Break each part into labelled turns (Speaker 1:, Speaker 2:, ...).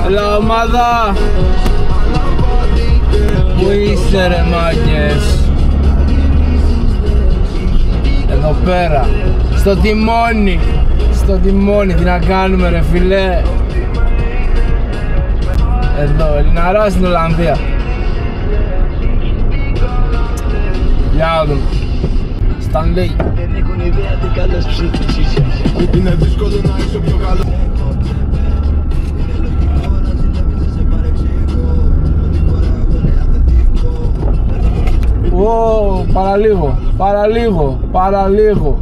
Speaker 1: Έλα ομάδα! Πού είστε ρε μάγκες? Εδώ πέρα, στο τιμόνι. Στο τιμόνι, τι να κάνουμε ρε φίλε? Εδώ, Ελληναρά στην Ολλανδία. Για να δούμε. Στανλέι.
Speaker 2: Δεν έχουν ιδέα τι κάνεις ψήφισες.
Speaker 3: Είναι δύσκολο να είσαι πιο καλό.
Speaker 1: Παραλίγο.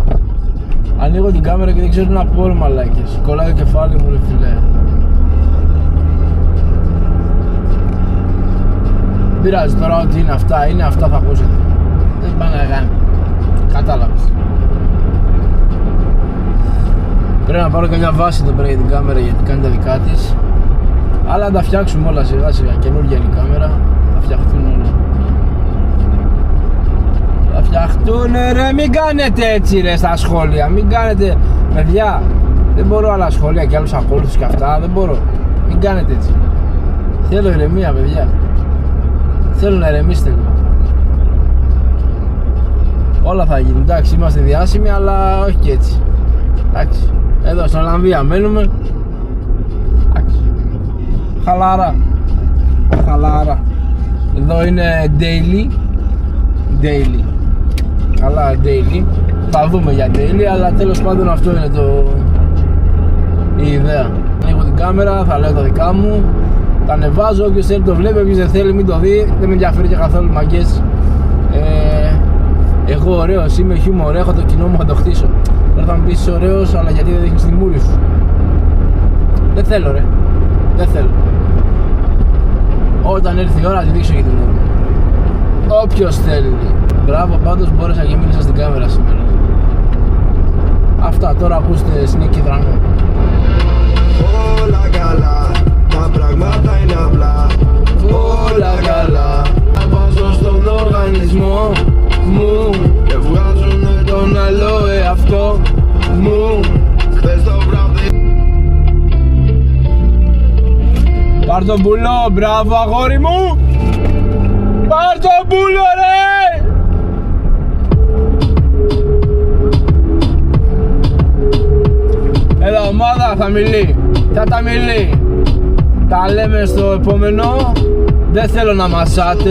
Speaker 1: Ανοίγω την κάμερα και δεν ξέρω να πω ρε μαλάκες. Κολλάει το κεφάλι μου ρε φίλε. Πειράζει τώρα ότι είναι αυτά θα ακούσετε. Δεν πάνε να κάνει. Κατάλαβες. Πρέπει να πάρω και μια βάση εδώ πέρα για την κάμερα γιατί κάνει τα δικά της. Αλλά να τα φτιάξουμε όλα σιγά σιγά. Καινούργια είναι η κάμερα. Θα φτιαχτούν όλα. Θα φτιαχτούνε ρε, μην κάνετε έτσι ρε στα σχόλια. Μην κάνετε, παιδιά. Δεν μπορώ άλλα σχόλια και άλλους ακόλουθους και αυτά. Δεν μπορώ. Μην κάνετε έτσι. Θέλω ηρεμία παιδιά. Θέλω να ηρεμήσετε λίγο. Όλα θα γίνει. Εντάξει, είμαστε διάσημοι αλλά όχι και έτσι. Εντάξει. Εδώ στην Ολλανδία μένουμε. Εντάξει. Χαλάρα. Εδώ είναι daily. Καλά daily. Θα δούμε για daily, αλλά τέλος πάντων αυτό είναι η ιδέα. Ανοίγω την κάμερα, θα λέω τα δικά μου. Τα ανεβάζω, όποιος θέλει το βλέπει, όποιος δεν θέλει μην το δει. Δεν με ενδιαφέρει και καθόλου μαγκές. Εγώ ωραίος, είμαι χιούμορ, έχω το κοινό μου, θα το χτίσω. Τώρα θα μου πεις ωραίος, αλλά γιατί δεν δείχνεις τη μούρη σου? Δεν θέλω ρε. Όταν έρθει η ώρα θα τη δείξω για την μούρη. Όποιος θέλει. Μπράβο, πάντως μπόρεσα και μίλησα στην κάμερα σήμερα. Αυτά, τώρα ακούστε sneaky δρανό.
Speaker 3: Όλα καλά, τα πράγματα είναι απλά.
Speaker 1: Όλα καλά. Θα βάζω στον οργανισμό μου
Speaker 3: Και βγάζουνε
Speaker 1: τον άλλο εαυτό μου.
Speaker 3: χθες το βράδυ.
Speaker 1: Πάρ' τον πουλό, μπράβο αγόρι μου. Πάρ' τον πουλό ρε. Έλα ομάδα θα μιλεί. Τα λέμε στο επόμενο. Δεν θέλω να μασάτε.